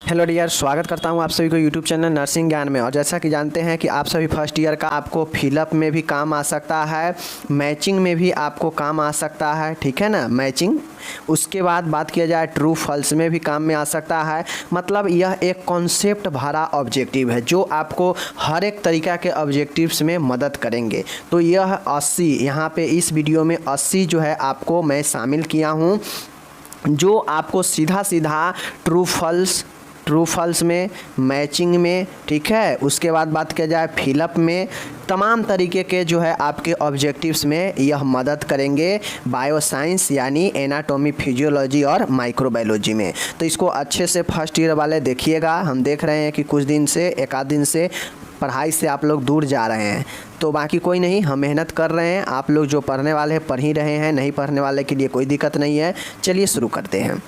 Hello dear, स्वागत करता हूं आप सभी को यूट्यूब चैनल नर्सिंग ज्ञान में। और जैसा कि जानते हैं कि आप सभी फर्स्ट ईयर का आपको फिलअप में भी काम आ सकता है, मैचिंग में भी आपको काम आ सकता है, ठीक है ना, मैचिंग। उसके बाद बात किया जाए ट्रू फॉल्स में भी काम में आ सकता है। मतलब यह एक कॉन्सेप्ट भरा ऑब्जेक्टिव है जो आपको हर एक तरीक़ा के ऑब्जेक्टिव्स में मदद करेंगे। तो यह 80 यहाँ पे इस वीडियो में 80 जो है आपको मैं शामिल किया हूँ, जो आपको सीधा सीधा ट्रू फॉल्स में, मैचिंग में, ठीक है। उसके बाद बात किया जाए फिलअप में, तमाम तरीके के जो है आपके ऑब्जेक्टिव्स में यह मदद करेंगे बायोसाइंस यानी एनाटॉमी, फिजियोलॉजी और माइक्रोबायोलॉजी में। तो इसको अच्छे से फर्स्ट ईयर वाले देखिएगा। हम देख रहे हैं कि कुछ दिन से, एक आध दिन से पढ़ाई से आप लोग दूर जा रहे हैं, तो बाकी कोई नहीं, हम मेहनत कर रहे हैं। आप लोग जो पढ़ने वाले हैं पढ़ ही रहे हैं, नहीं पढ़ने वाले के लिए कोई दिक्कत नहीं है। चलिए शुरू करते हैं।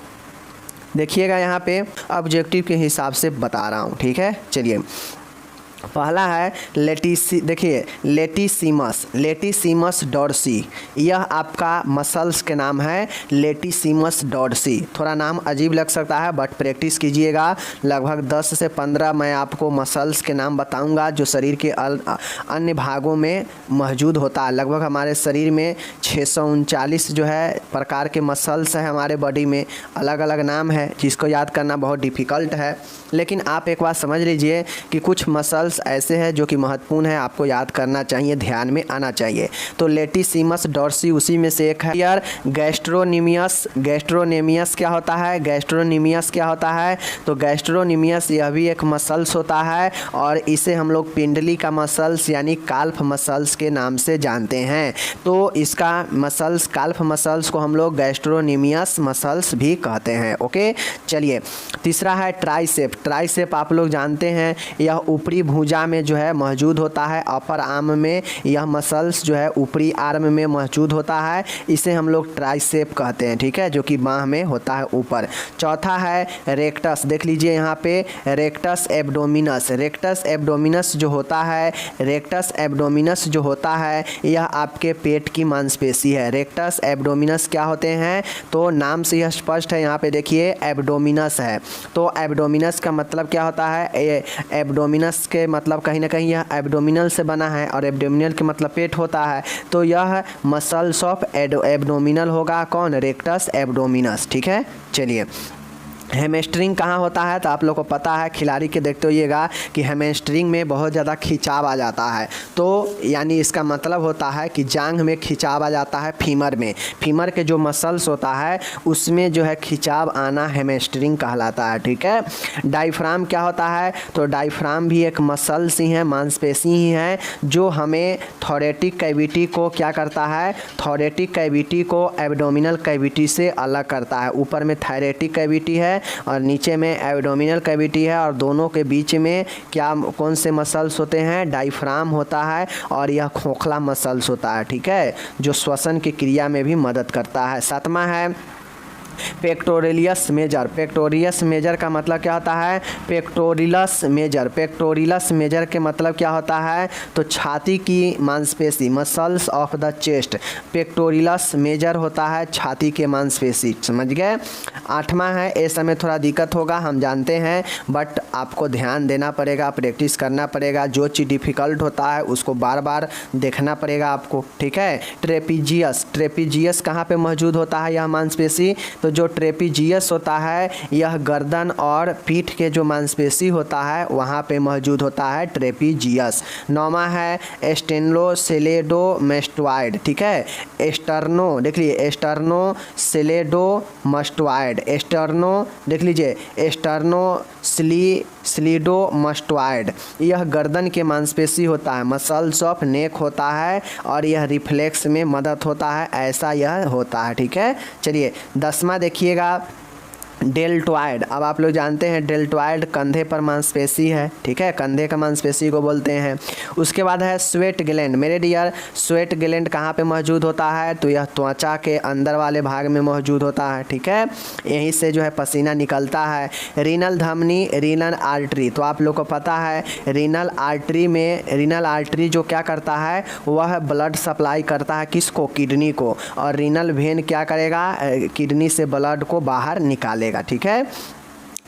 देखिएगा यहाँ पे ऑब्जेक्टिव के हिसाब से बता रहा हूँ, ठीक है। चलिए, पहला है लेटिसिमस डॉर्सी। यह आपका मसल्स के नाम है, लेटिसिमस डॉर्सी। थोड़ा नाम अजीब लग सकता है बट प्रैक्टिस कीजिएगा। लगभग 10 से 15 मैं आपको मसल्स के नाम बताऊंगा जो शरीर के अन्य भागों में मौजूद होता है। लगभग हमारे शरीर में 639 जो है प्रकार के मसल्स हैं हमारे बॉडी में, अलग अलग नाम है जिसको याद करना बहुत डिफ़िकल्ट है। लेकिन आप एक बात समझ लीजिए कि कुछ मसल्स ऐसे हैं जो कि महत्वपूर्ण है, आपको याद करना चाहिए, ध्यान में आना चाहिए। तो लेटिसिमस डॉर्सी उसी में से एक है। यार गैस्ट्रोनेमियस क्या होता है? तो गैस्ट्रोनेमियस यह भी एक मसल्स होता है और इसे हम लोग पिंडली का मसल्स यानी काल्फ मसल्स के नाम से जानते हैं। तो इसका मसल्स, काल्फ मसल्स को हम लोग गैस्ट्रोनेमियस मसल्स भी कहते हैं। ओके, चलिए तीसरा है ट्राइसेप आप लोग जानते हैं, यह ऊपरी भुजा में जो है मौजूद होता है। अपर आर्म में यह मसल्स जो है ऊपरी आर्म में मौजूद होता है, इसे हम लोग ट्राइसेप कहते हैं, ठीक है, जो कि बाह में होता है ऊपर। चौथा है रेक्टस। देख लीजिए यहाँ पे रेक्टस एब्डोमिनस जो होता है यह आपके पेट की मांसपेशी है। रेक्टस एब्डोमिनस क्या होते हैं? तो नाम से यह स्पष्ट है, यहाँ पे देखिए एब्डोमिनस है। तो एब्डोमिनस का मतलब क्या होता है? एब्डोमिनस के मतलब कहीं ना कहीं यह एब्डोमिनल से बना है और एब्डोमिनल के मतलब पेट होता है। तो यह मसल्स ऑफ एब्डोमिनल होगा, कौन? रेक्टस एब्डोमिनस, ठीक है। चलिए, हैमस्ट्रिंग कहाँ होता है? तो आप लोग को पता है, खिलाड़ी के देखते होइएगा कि हैमस्ट्रिंग में बहुत ज़्यादा खिंचाव आ जाता है। तो यानी इसका मतलब होता है कि जांघ में खिंचाव आ जाता है, फीमर में, फीमर के जो मसल्स होता है उसमें जो है खिंचाव आना हैमस्ट्रिंग कहलाता है, ठीक है। डायफ्राम क्या होता है? तो डायफ्राम भी एक मसल्स ही है, मांसपेशी ही है, जो हमें थोरेटिक कैविटी को क्या करता है? थोरेटिक कैविटी को एब्डोमिनल कैविटी से अलग करता है। ऊपर में थायरेटिक कैविटी है और नीचे में एब्डोमिनल कैविटी है, और दोनों के बीच में क्या, कौन से मसल्स होते हैं? डायफ्राम होता है और यह खोखला मसल्स होता है, ठीक है, जो श्वसन की क्रिया में भी मदद करता है। सातवां है पेक्टोरियस मेजर का मतलब क्या होता है? पेक्टोरियस मेजर के मतलब क्या होता है? तो छाती की मांसपेशी, muscles of the chest. Pectoralis major होता है छाती के मांसपेशी, समझ गए। आठवां है, इस समय थोड़ा दिक्कत होगा हम जानते हैं, बट आपको ध्यान देना पड़ेगा, प्रैक्टिस करना पड़ेगा। जो चीज़ डिफ़िकल्ट होता है उसको बार बार देखना पड़ेगा आपको, ठीक है। ट्रेपीजियस कहाँ पे मौजूद होता है यह मांसपेशी? तो जो ट्रेपीजियस होता है यह गर्दन और पीठ के जो मांसपेशी होता है वहाँ पे मौजूद होता है ट्रेपीजियस। नौवां है एस्टेनोसेलेडोमेस्टॉइड, ठीक है। देख लीजिए एस्टेर्नोस्लीडोमस्टॉइड, यह गर्दन के मांसपेशी होता है, मसल्स ऑफ नेक होता है और यह रिफ्लेक्स में मदद होता है, ऐसा यह होता है, ठीक है। चलिए, 10वां देखिएगा डेल्टॉइड। अब आप लोग जानते हैं डेल्टॉइड कंधे पर मांसपेशी है, ठीक है, कंधे का मांसपेशी को बोलते हैं। उसके बाद है स्वेट ग्लैंड। मेरे डियर, स्वेट ग्लैंड कहाँ पे मौजूद होता है? तो यह त्वचा के अंदर वाले भाग में मौजूद होता है, ठीक है, यहीं से जो है पसीना निकलता है। रीनल धमनी, रीनल आर्टरी, तो आप लोग को पता है रीनल आर्टरी जो क्या करता है, वह ब्लड सप्लाई करता है किसको? किडनी को। और रीनल वेन क्या करेगा? किडनी से ब्लड को बाहर निकालेगा, ठीक है।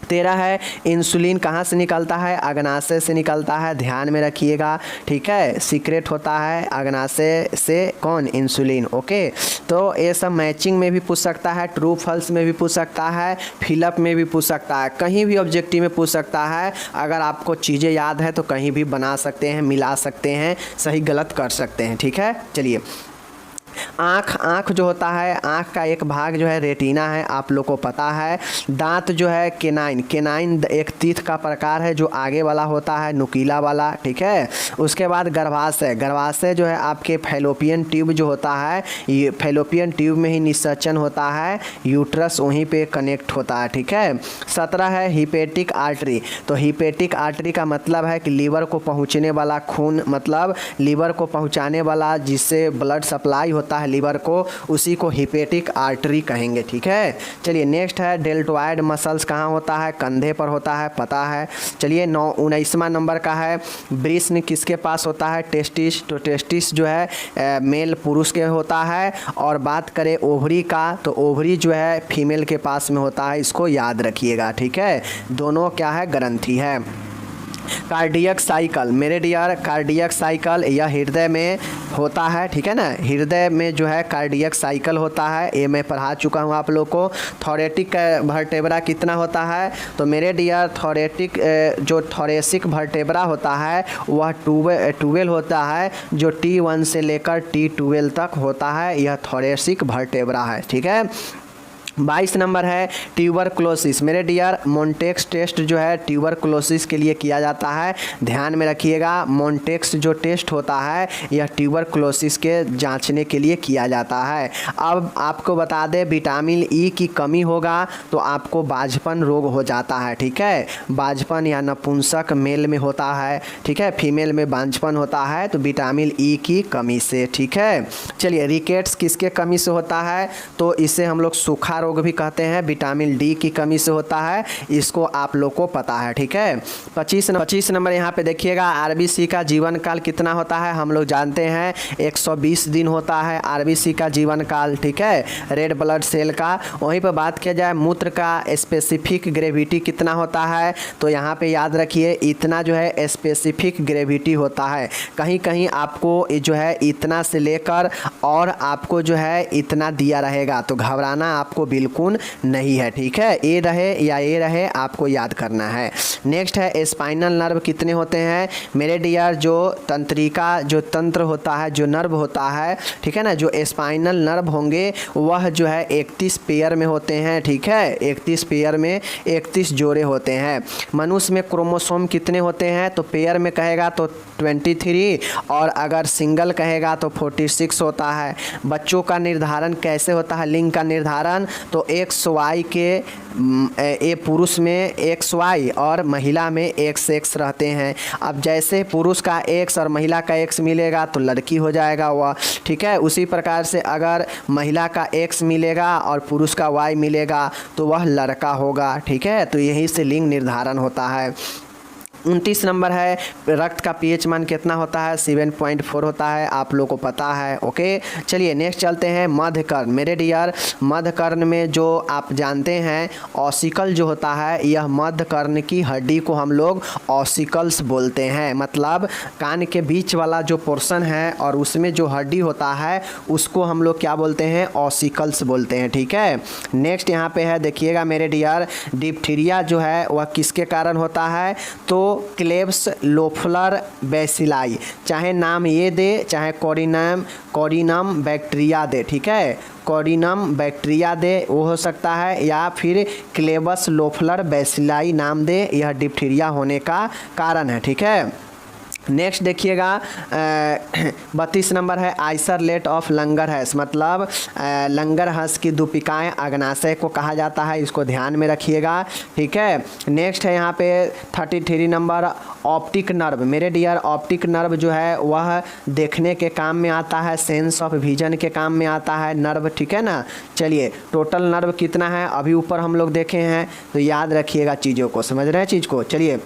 13 है इंसुलिन कहाँ से निकलता है, अग्नाशय से निकलता है, ध्यान में रखिएगा, ठीक है। सीक्रेट होता है अग्नाशय से कौन, इंसुलिन, ओके। तो ये सब मैचिंग में भी पूछ सकता है, ट्रू फॉल्स में भी पूछ सकता है, फिलअप में भी पूछ सकता है, कहीं भी ऑब्जेक्टिव में पूछ सकता है। अगर आपको चीज़ें याद है तो कहीं भी बना सकते हैं, मिला सकते हैं, सही गलत कर सकते हैं, ठीक है। चलिए, आँख जो होता है, आँख का एक भाग जो है रेटिना है, आप लोग को पता है। दांत जो है केनाइन एक तीत का प्रकार है जो आगे वाला होता है, नुकीला वाला, ठीक है। उसके बाद गर्भाशय जो है आपके फैलोपियन ट्यूब जो होता है, ये फैलोपियन ट्यूब में ही निषेचन होता है, यूट्रस वहीं पे कनेक्ट होता है, ठीक है। 17 है हिपेटिक आर्टरी। तो हिपेटिक आर्टरी का मतलब है कि लीवर को पहुँचने वाला खून, मतलब लीवर को पहुँचाने वाला जिससे ब्लड सप्लाई होता है लीवर को, उसी को हिपेटिक आर्टरी कहेंगे, ठीक है। चलिए नेक्स्ट है डेल्टोइड मसल्स कहाँ होता है, कंधे पर होता है, पता है। चलिए 19वां नंबर का है ब्रिस्ट किसके पास होता है, टेस्टिस। तो टेस्टिस जो है मेल पुरुष के होता है। और बात करें ओवरी का, तो ओवरी जो है फीमेल के पास में होता है, इसको याद रखिएगा, ठीक है। दोनों क्या है, ग्रंथि है। कार्डियक साइकिल, मेरे डियर, कार्डियक साइकिल यह हृदय में होता है, ठीक है ना। हृदय में जो है कार्डियक साइकिल होता है, ये मैं पढ़ा चुका हूँ आप लोग को। थोरेटिक वर्टेब्रा कितना होता है, तो मेरे डियर थोरेटिक जो थोरेसिक वर्टेब्रा होता है वह 12 होता है, जो T1 से लेकर T12 तक होता है, यह थोरेसिक वर्टेब्रा है, ठीक है। 22 नंबर है ट्यूबरक्लोसिस। मेरे डियर मोन्टेक्स टेस्ट जो है ट्यूबरक्लोसिस के लिए किया जाता है, ध्यान में रखिएगा। मोन्टेक्स जो टेस्ट होता है यह ट्यूबरक्लोसिस के जांचने के लिए किया जाता है। अब आपको बता दें विटामिन ई की कमी होगा तो आपको बाझपन रोग हो जाता है, ठीक है। बाझपन या नपुंसक मेल में होता है, ठीक है, फीमेल में बांझपन होता है तो विटामिन ई की कमी से, ठीक है। चलिए रिकेट्स किसके कमी से होता है, तो इसे हम लोग सूखा रोग भी कहते हैं, विटामिन डी की कमी से होता है, इसको आप लोग को पता है, ठीक है। 25 नंबर यहाँ पे देखिएगा, आरबीसी का जीवन काल कितना होता है, हम लोग जानते हैं 120 दिन होता है आरबीसी का जीवन काल, ठीक है, रेड ब्लड सेल का। वहीं पर बात किया जाए मूत्र का स्पेसिफिक ग्रेविटी कितना होता है, तो यहाँ पे याद रखिए इतना जो है स्पेसिफिक ग्रेविटी होता है। कहीं कहीं आपको जो है इतना से लेकर और आपको जो है इतना दिया रहेगा, तो घबराना आपको बिल्कुल नहीं है, ठीक है। ए रहे या ए रहे आपको याद करना है। नेक्स्ट है स्पाइनल नर्व कितने होते हैं, मेरे डियर जो तंत्रिका जो तंत्र होता है, जो नर्व होता है, ठीक है ना, जो स्पाइनल नर्व होंगे वह जो है 31 पेयर में होते हैं, ठीक है। 31 पेयर में 31 जोड़े होते हैं। मनुष्य में क्रोमोसोम कितने होते हैं, तो पेयर में कहेगा तो 23 और अगर सिंगल कहेगा तो 46 होता है। बच्चों का निर्धारण कैसे होता है, लिंग का निर्धारण, तो XY के ए पुरुष में XY और महिला में XX रहते हैं। अब जैसे पुरुष का X और महिला का X मिलेगा तो लड़की हो जाएगा वह, ठीक है। उसी प्रकार से अगर महिला का X मिलेगा और पुरुष का Y मिलेगा तो वह लड़का होगा, ठीक है। तो यही से लिंग निर्धारण होता है। 29 नंबर है रक्त का पीएच मान कितना होता है, 7.4 होता है, आप लोग को पता है, ओके। चलिए नेक्स्ट चलते हैं मध्यकर्ण। मेरे डियर मध्यकर्ण में जो आप जानते हैं ऑसिकल जो होता है, यह मध्यकर्ण की हड्डी को हम लोग ऑसिकल्स बोलते हैं, मतलब कान के बीच वाला जो पोर्शन है और उसमें जो हड्डी होता है उसको हम लोग क्या बोलते हैं, ऑसिकल्स बोलते हैं, ठीक है। नेक्स्ट यहाँ पे है देखिएगा मेरे डियर डिप्थीरिया जो है वह किसके कारण होता है, तो क्लेब्स लोफलर बेसिलाई, चाहे नाम ये दे चाहे कोरिनम बैक्टीरिया दे, ठीक है, कोरिनम बैक्टीरिया दे वो हो सकता है, या फिर क्लेबस लोफलर बेसिलाई नाम दे, यह डिप्थीरिया होने का कारण है, ठीक है। नेक्स्ट देखिएगा 32 नंबर है आइसरलेट ऑफ लंगरहैंस, मतलब लंगरहंस की दुपिकाएँ अग्नाशय को कहा जाता है, इसको ध्यान में रखिएगा, ठीक है। नेक्स्ट है यहाँ पे 33 नंबर ऑप्टिक नर्व। मेरे डियर ऑप्टिक नर्व जो है वह देखने के काम में आता है, सेंस ऑफ विजन के काम में आता है नर्व, ठीक है ना। चलिए टोटल नर्व कितना है अभी ऊपर हम लोग देखे हैं, तो याद रखिएगा चीज़ों को, समझ रहे हैं चीज़ को। चलिए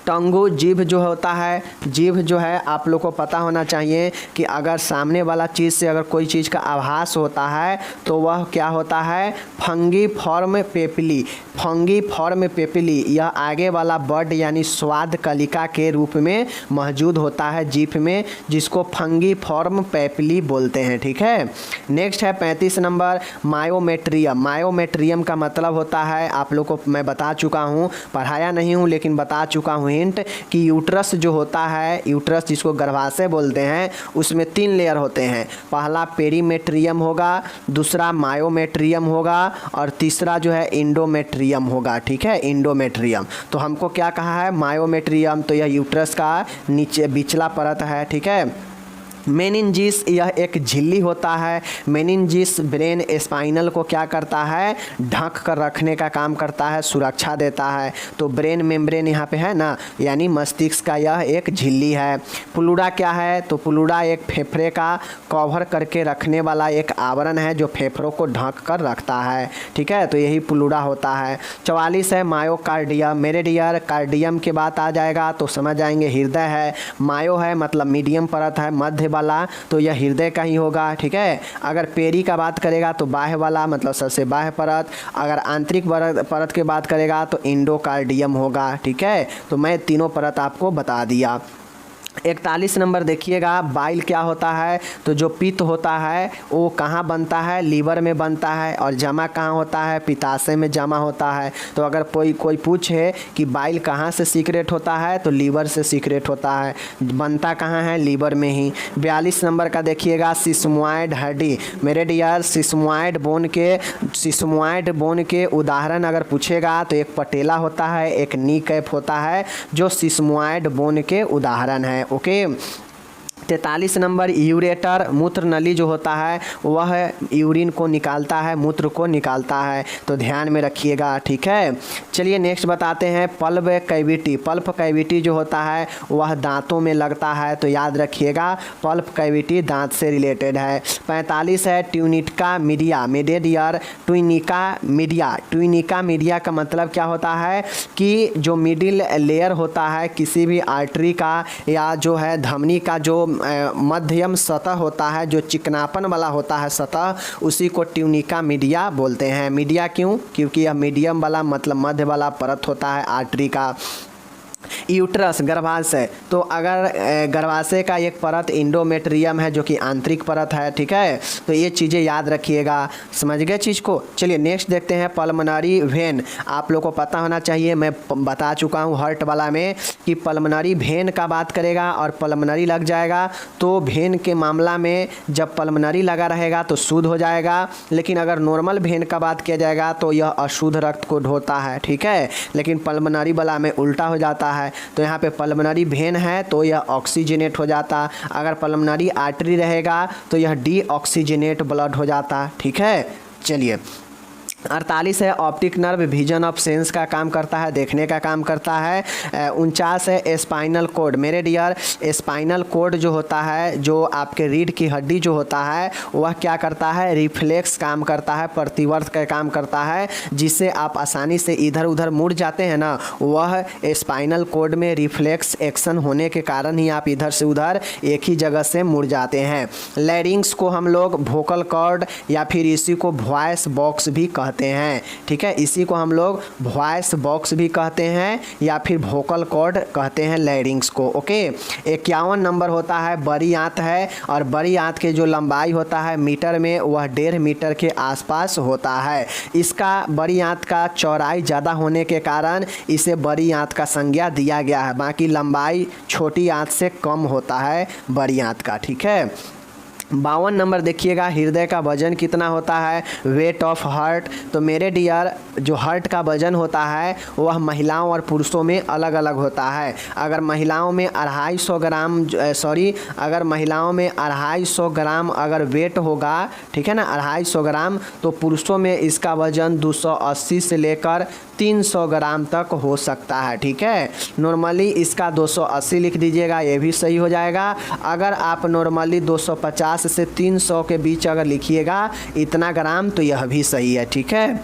टंगू जीभ जो होता है, जीभ जो है आप लोग को पता होना चाहिए कि अगर सामने वाला चीज़ से अगर कोई चीज़ का आभास होता है तो वह क्या होता है, फंगीफॉर्म पेपिली। फंगीफॉर्म पेपिली यह आगे वाला बड यानी स्वाद कलिका के रूप में मौजूद होता है जीभ में, जिसको फंगीफॉर्म पेपिली बोलते हैं। ठीक है, नेक्स्ट है 35 नंबर मायोमेट्रियम। मायोमेट्रियम का मतलब होता है, आप लोग को मैं बता चुका हूँ, पढ़ाया नहीं हूँ लेकिन बता चुका हूँ हिंट, कि यूट्रस जो होता है, यूट्रस जिसको गर्भाशय बोलते हैं, उसमें 3 लेयर होते हैं। पहला पेरीमेट्रियम होगा, दूसरा मायोमेट्रियम होगा और तीसरा जो है इंडोमेट्रियम होगा। ठीक है, इंडोमेट्रियम। तो हमको क्या कहा है, मायोमेट्रियम, तो यह यूट्रस का नीचे बिचला परत है। ठीक है, मेनिंजिस यह एक झिल्ली होता है। मेनिंजिस ब्रेन स्पाइनल को क्या करता है, ढक कर रखने का काम करता है, सुरक्षा देता है। तो ब्रेन मेम्ब्रेन यहाँ पे है ना, यानी मस्तिष्क का यह एक झिल्ली है। प्लूरा क्या है, तो प्लूरा एक फेफड़े का कवर करके रखने वाला एक आवरण है जो फेफड़ों को ढक कर रखता है। ठीक है, तो यही प्लूरा होता है। 44 है मायोकार्डियम। मेरे डियर, कार्डियम के बात आ जाएगा तो समझ जाएंगे हृदय है। मायो है मतलब मीडियम परत है, मध्य वाला, तो यह हृदय का ही होगा। ठीक है, अगर पेरी का बात करेगा तो बाह्य वाला मतलब सबसे बाह्य परत, अगर आंतरिक परत की बात करेगा तो इंडोकार्डियम होगा। ठीक है, तो मैं तीनों परत आपको बता दिया। 41 नंबर देखिएगा, बाइल क्या होता है, तो जो पित्त होता है वो कहाँ बनता है, लीवर में बनता है, और जमा कहाँ होता है, पित्ताशय में जमा होता है। तो अगर कोई पूछे कि बाइल कहाँ से सीक्रेट होता है, तो लीवर से सीक्रेट होता है। बनता कहाँ है, लीवर में ही। 42 नंबर का देखिएगा, सिस्मोइड हड्डी। मेरे डियर, सिस्मोइड बोन के उदाहरण अगर पूछेगा तो एक पटेला होता है, एक नी कैप होता है, जो सिस्मोइड बोन के उदाहरण है। ओके, 43 नंबर यूरेटर, मूत्र नली जो होता है वह यूरिन को निकालता है, मूत्र को निकालता है, तो ध्यान में रखिएगा। ठीक है, चलिए नेक्स्ट बताते हैं पल्प कैविटी। पल्प कैविटी जो होता है वह दांतों में लगता है, तो याद रखिएगा पल्प कैविटी दांत से रिलेटेड है। 45 है ट्यूनिका मीडिया। मेरे dear, tunica media. Tunica media का मतलब क्या होता है कि जो मिडिल लेयर होता है किसी भी आर्टरी का या जो है धमनी का, जो मध्यम सतह होता है, जो चिकनापन वाला होता है सतह, उसी को ट्यूनिका मीडिया बोलते हैं। मीडिया क्यों, क्योंकि यह मीडियम वाला मतलब मध्य वाला परत होता है आर्टरी का। यूट्रस गर्भाशय, तो अगर गर्भाशय का एक परत इंडोमेट्रियम है जो कि आंतरिक परत है। ठीक है, तो ये चीज़ें याद रखिएगा। समझ गए चीज़ को। चलिए नेक्स्ट देखते हैं पल्मोनरी वेन। आप लोग को पता होना चाहिए, मैं बता चुका हूँ हार्ट वाला में कि पल्मोनरी वेन का बात करेगा और पल्मोनरी लग जाएगा, तो वेन के मामला में जब पल्मोनरी लगा रहेगा तो शुद्ध हो जाएगा, लेकिन अगर नॉर्मल वेन का बात किया जाएगा तो यह अशुद्ध रक्त को ढोता है। ठीक है, लेकिन पल्मोनरी वाला में उल्टा हो जाता है। तो यहाँ पे पल्मोनरी वेन है तो यह ऑक्सीजनेट हो जाता, अगर पल्मोनरी आर्टरी रहेगा तो यह डीऑक्सीजनेट ब्लड हो जाता। ठीक है, चलिए 48 है optic nerve, vision of sense का काम करता है, देखने का काम करता है। 49 है स्पाइनल कोड। मेरे डियर, स्पाइनल कोड जो होता है, जो आपके रीढ़ की हड्डी जो होता है, वह क्या करता है, रिफ्लेक्स काम करता है, प्रतिवर्त का काम करता है, जिससे आप आसानी से इधर उधर मुड़ जाते हैं ना, वह स्पाइनल कोड में रिफ्लेक्स एक्शन होने के कारण ही आप इधर से उधर एक ही जगह से मुड़ जाते हैं। लैरिंग्स को हम लोग वोकल कॉर्ड या फिर इसी को वॉइस बॉक्स भी कहते हैं। ठीक है, इसी को हम लोग वॉइस बॉक्स भी कहते हैं या फिर वोकल कॉर्ड कहते हैं लैरिंग्स को। ओके, 51 नंबर होता है बड़ी आंत है, और बड़ी आंत के जो लंबाई होता है मीटर में वह 1.5 मीटर के आसपास होता है। इसका बड़ी आंत का चौड़ाई ज़्यादा होने के कारण इसे बड़ी आंत का संज्ञा दिया गया है, बाकी लंबाई छोटी आंत से कम होता है बड़ी आंत का। ठीक है, 52 नंबर देखिएगा, हृदय का वजन कितना होता है, वेट ऑफ हार्ट। तो मेरे डियर, जो हार्ट का वजन होता है वह महिलाओं और पुरुषों में अलग अलग होता है। अगर महिलाओं में 250 ग्राम अगर महिलाओं में 250 ग्राम अगर वेट होगा, ठीक है ना, 250 ग्राम, तो पुरुषों में इसका वजन 280 से लेकर 300 ग्राम तक हो सकता है। ठीक है, नॉर्मली इसका 280 लिख दीजिएगा, ये भी सही हो जाएगा। अगर आप नॉर्मली 250 से 300 के बीच अगर लिखिएगा इतना ग्राम, तो यह भी सही है। ठीक है,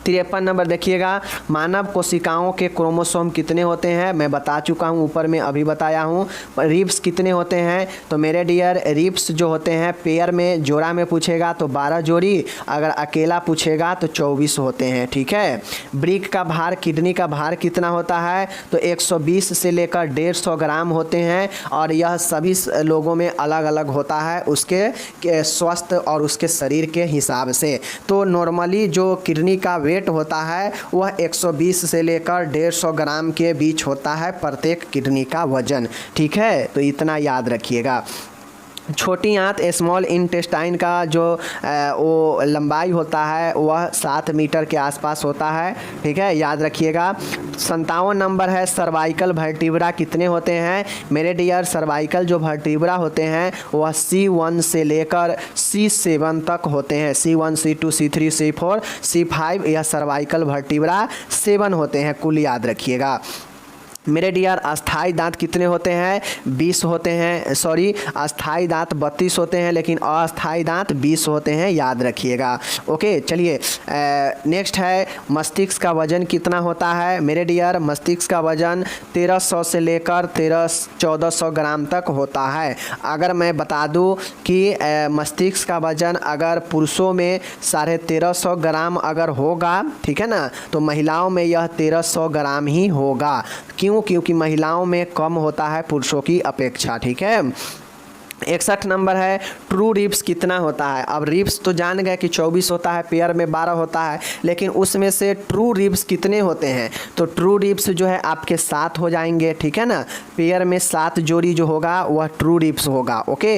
53 नंबर देखिएगा, मानव कोशिकाओं के क्रोमोसोम कितने होते हैं, मैं बता चुका हूँ, ऊपर में अभी बताया हूँ। रिब्स कितने होते हैं, तो मेरे डियर रिब्स जो होते हैं पेयर में जोड़ा में पूछेगा तो 12 जोड़ी, अगर अकेला पूछेगा तो 24 होते हैं, ठीक है। ब्रिक का भार, किडनी का भार कितना होता है, तो 120 से लेकर 150 ग्राम होते हैं, और यह सभी लोगों में अलग अलग होता है उसके स्वास्थ्य और उसके शरीर के हिसाब से। तो नॉर्मली जो किडनी का वेट होता है वह 120 से लेकर 150 ग्राम के बीच होता है प्रत्येक किडनी का वजन, ठीक है, तो इतना याद रखिएगा। छोटी आंत स्मॉल इंटेस्टाइन का जो वो लंबाई होता है वह 7 मीटर के आसपास होता है, ठीक है, याद रखिएगा। 57 नंबर है, सर्वाइकल वर्टिब्रा कितने होते हैं, मेरे डियर सर्वाइकल जो वर्टिब्रा होते हैं वह C1 से लेकर C7 तक होते हैं, C1 C2 C3 C4 C5, यह सर्वाइकल वर्टिब्रा 7 होते हैं, कुल याद रखिएगा। मेरे डियर अस्थाई दांत कितने होते हैं, 20 होते हैं, सॉरी अस्थाई दांत 32 होते हैं, लेकिन अस्थाई दांत 20 होते हैं, याद रखिएगा। ओके, चलिए नेक्स्ट है, मस्तिष्क का वजन कितना होता है, मेरे डियर मस्तिष्क का वजन 1300 से लेकर 1400 ग्राम तक होता है। अगर मैं बता दूं कि मस्तिष्क का वजन अगर पुरुषों में 1350 ग्राम अगर होगा, ठीक है ना, तो महिलाओं में यह 1300 ग्राम ही होगा। क्यों? क्योंकि महिलाओं में कम होता है पुरुषों की अपेक्षा, ठीक है। 61 नंबर है, ट्रू रिब्स कितना होता है। अब रिब्स तो जान गए कि 24 होता है, पेयर में 12 होता है, लेकिन उसमें से ट्रू रिब्स कितने होते हैं, तो ट्रू रिब्स जो है आपके 7 हो जाएंगे, ठीक है ना, पेयर में 7 जोड़ी जो होगा वह ट्रू रिब्स होगा। ओके,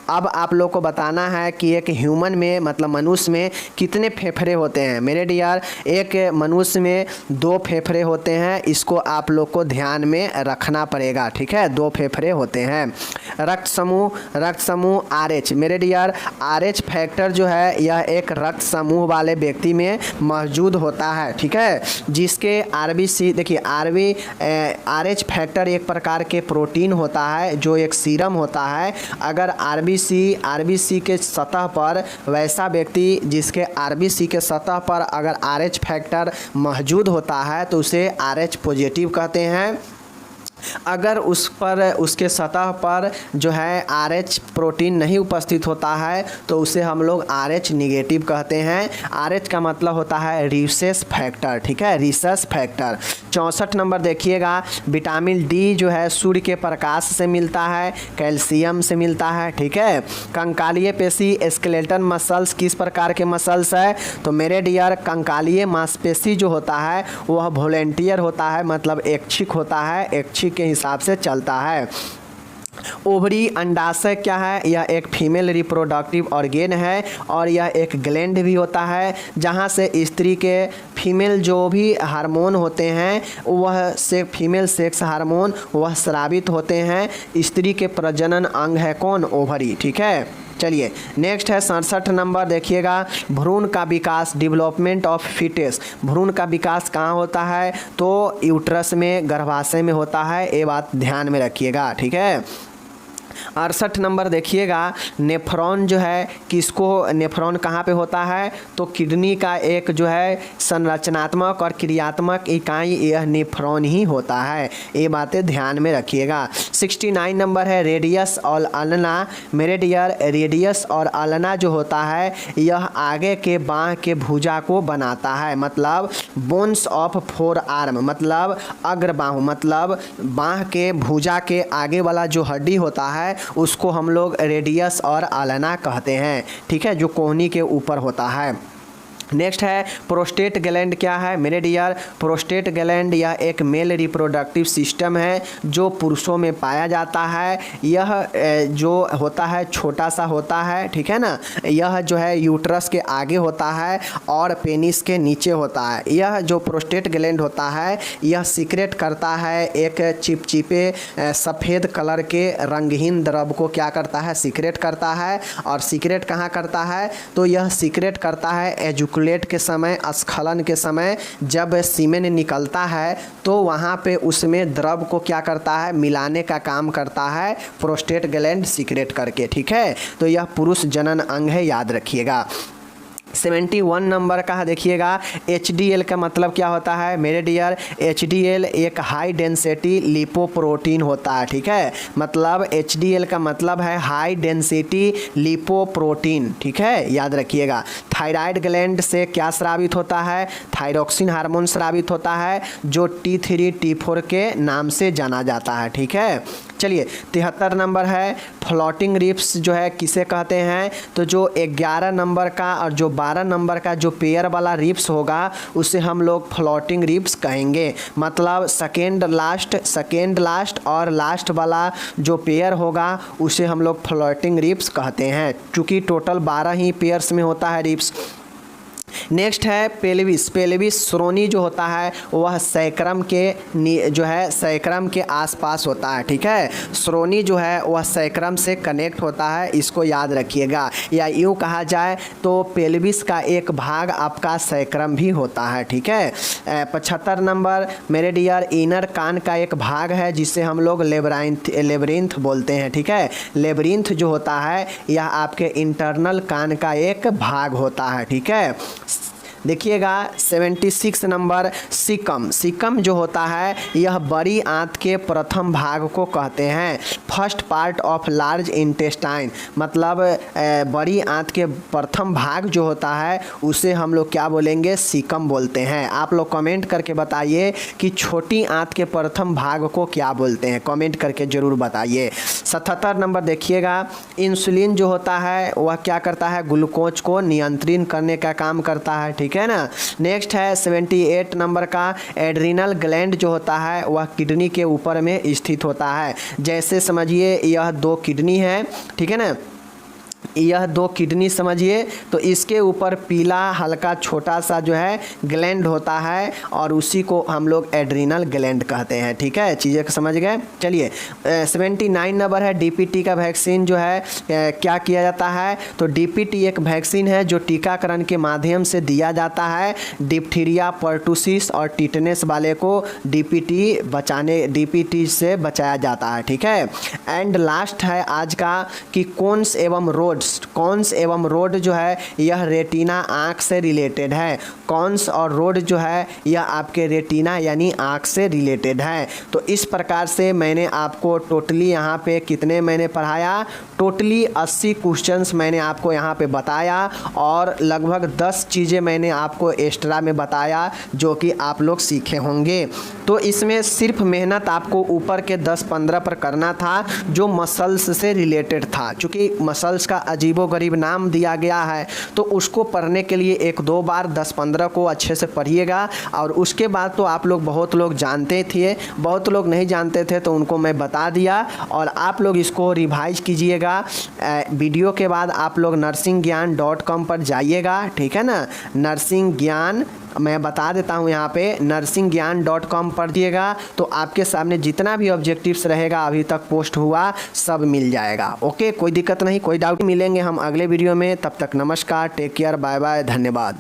अब आप लोग को बताना है कि एक ह्यूमन में मतलब मनुष्य में कितने फेफड़े होते हैं। मेरे डियर एक मनुष्य में 2 फेफड़े होते हैं, इसको आप लोग को ध्यान में रखना पड़ेगा, ठीक है, 2 फेफड़े होते हैं। रक्त समूह RH, मेरे डियर RH फैक्टर जो है यह एक रक्त समूह वाले व्यक्ति में मौजूद होता है, ठीक है, जिसके RBC देखिए RH फैक्टर एक प्रकार के प्रोटीन होता है जो एक सीरम होता है। अगर RBC के सतह पर वैसा व्यक्ति जिसके RBC के सतह पर अगर RH फैक्टर मौजूद होता है तो उसे RH पॉजिटिव कहते हैं। अगर उस पर उसके सतह पर जो है RH प्रोटीन नहीं उपस्थित होता है तो उसे हम लोग RH निगेटिव कहते हैं। RH का मतलब होता है रिसेस फैक्टर, ठीक है, रिसेस फैक्टर। 64 नंबर देखिएगा, विटामिन D जो है सूर्य के प्रकाश से मिलता है, कैल्शियम से मिलता है, ठीक है। कंकालीय पेशी स्केलेटन मसल्स किस प्रकार के मसल्स है, तो मेरे डियर कंकालीय मांसपेशी जो होता है वह वॉलेंटियर होता है, मतलब ऐच्छिक होता है, ऐच्छिक के हिसाब से चलता है। ओवरी अंडाशय क्या है, यह एक फीमेल रिप्रोडक्टिव ऑर्गेन है और यह एक ग्लैंड भी होता है जहां से स्त्री के फीमेल जो भी हार्मोन होते हैं वह से फीमेल सेक्स हार्मोन वह स्रावित होते हैं। स्त्री के प्रजनन अंग है कौन, ओवरी, ठीक है। चलिए नेक्स्ट है 67 नंबर देखिएगा, भ्रूण का विकास, डेवलपमेंट ऑफ फीटस। भ्रूण का विकास कहाँ होता है, तो यूट्रस में, गर्भाशय में होता है, ये बात ध्यान में रखिएगा, ठीक है। 68 नंबर देखिएगा, नेफ्रॉन जो है किसको, नेफ्रॉन कहाँ पे होता है, तो किडनी का एक जो है संरचनात्मक और क्रियात्मक इकाई यह नेफ्रॉन ही होता है, ये बातें ध्यान में रखिएगा। 69 नंबर है, रेडियस और अल्ना। मेरे डियर रेडियस और अल्ना जो होता है यह आगे के बाह के भुजा को बनाता है, मतलब बोन्स ऑफ फोर आर्म, मतलब अग्रबाहु, मतलब बाह के भुजा के आगे वाला जो हड्डी होता है उसको हम लोग रेडियस और अल्ना कहते हैं, ठीक है, जो कोहनी के ऊपर होता है। नेक्स्ट है प्रोस्टेट ग्लैंड क्या है, मेरे डियर प्रोस्टेट ग्लैंड यह एक मेल रिप्रोडक्टिव सिस्टम है जो पुरुषों में पाया जाता है। यह जो होता है छोटा सा होता है, ठीक है ना, यह जो है यूट्रस के आगे होता है और पेनिस के नीचे होता है। यह जो प्रोस्टेट ग्लैंड होता है यह सीक्रेट करता है एक चिपचिपे सफ़ेद कलर के रंगहीन द्रव को, क्या करता है, सीक्रेट करता है। और सीक्रेट कहाँ करता है, तो यह सीक्रेट करता है एजुकुलेट के समय, स्खलन के समय जब सीमेन निकलता है तो वहाँ पे उसमें द्रव को क्या करता है, मिलाने का काम करता है प्रोस्टेट ग्लैंड सीक्रेट करके, ठीक है। तो यह पुरुष जनन अंग है, याद रखिएगा। 71 नंबर का देखिएगा HDL का मतलब क्या होता है मेरे डियर। HDL एक हाई डेंसिटी लिपोप्रोटीन होता है, ठीक है। मतलब HDL का मतलब है हाई डेंसिटी लिपोप्रोटीन, ठीक है, याद रखिएगा। थायराइड ग्लैंड से क्या स्रावित होता है, थायरोक्सिन हार्मोन स्रावित होता है जो T3 T4 के नाम से जाना जाता है, ठीक है। चलिए 73 नंबर है फ्लोटिंग रिप्स जो है किसे कहते हैं, तो जो 11 नंबर का और जो 12 नंबर का जो पेयर वाला रिप्स होगा उसे हम लोग फ्लोटिंग रिप्स कहेंगे। मतलब सेकेंड लास्ट और लास्ट वाला जो पेयर होगा उसे हम लोग फ्लोटिंग रिप्स कहते हैं, क्योंकि टोटल 12 ही पेयर्स में होता है रिप्स। नेक्स्ट है पेल्विस श्रोणी जो होता है वह सैक्रम के आसपास होता है, ठीक है। श्रोणी जो है वह सैक्रम से कनेक्ट होता है, इसको याद रखिएगा। या यूँ कहा जाए तो पेल्विस का एक भाग आपका सैक्रम भी होता है, ठीक है। 75 नंबर मेरे डियर इनर कान का एक भाग है जिसे हम लोग लेबरिंथ बोलते हैं, ठीक है। लेबरिंथ जो होता है यह आपके इंटरनल कान का एक भाग होता है, ठीक है। देखिएगा 76 नंबर सिकम जो होता है यह बड़ी आंत के प्रथम भाग को कहते हैं। First part of large intestine, मतलब बड़ी आंत के प्रथम भाग जो होता है उसे हम लोग क्या बोलेंगे, सिकम बोलते हैं। आप लोग कमेंट करके बताइए कि छोटी आंत के प्रथम भाग को क्या बोलते हैं, कमेंट करके ज़रूर बताइए। 77 नंबर देखिएगा इंसुलिन जो होता है वह क्या करता है, ग्लूकोज को नियंत्रित करने का काम करता है, ठीक है ना। नेक्स्ट है 78 नंबर का एड्रिनल ग्लैंड जो होता है वह किडनी के ऊपर में स्थित होता है। जैसे समझिए यह 2 किडनी है, ठीक है ना, यह 2 किडनी समझिए, तो इसके ऊपर पीला हल्का छोटा सा जो है ग्लैंड होता है और उसी को हम लोग एड्रिनल ग्लैंड कहते हैं, ठीक है। चीज़ें समझ गए। चलिए 79 नंबर है DPT का वैक्सीन जो है क्या किया जाता है, तो DPT एक वैक्सीन है जो टीकाकरण के माध्यम से दिया जाता है। डिप्थीरिया पर्टुसिस और टिटनेस वाले को DPT से बचाया जाता है, ठीक है। एंड लास्ट है आज का कि कोन्स एवं रोड जो है यह रेटिना आँख से रिलेटेड है। कॉन्स और रोड जो है यह आपके रेटिना यानी आँख से रिलेटेड है। तो इस प्रकार से मैंने आपको टोटली यहाँ पे कितने मैंने पढ़ाया, टोटली 80 क्वेश्चंस मैंने आपको यहाँ पे बताया और लगभग 10 चीज़ें मैंने आपको एक्स्ट्रा में बताया जो कि आप लोग सीखे होंगे। तो इसमें सिर्फ मेहनत आपको ऊपर के 10-15 पर करना था जो मसल्स से रिलेटेड था। चूँकि मसल्स का अजीबोगरीब नाम दिया गया है तो उसको पढ़ने के लिए 1-2 बार 10-15 को अच्छे से पढ़िएगा। और उसके बाद तो आप लोग बहुत लोग जानते थे, बहुत लोग नहीं जानते थे, तो उनको मैं बता दिया और आप लोग इसको रिवाइज कीजिएगा। वीडियो के बाद आप लोग nursingyan.com पर जाइएगा, ठीक है ना। नर्सिंग ज्ञान मैं बता देता हूँ यहाँ पे nursingyan.com पर दिएगा तो आपके सामने जितना भी ऑब्जेक्टिव्स रहेगा अभी तक पोस्ट हुआ सब मिल जाएगा। ओके, कोई दिक्कत नहीं, कोई डाउट। मिलेंगे हम अगले वीडियो में, तब तक नमस्कार, टेक केयर, बाय बाय, धन्यवाद।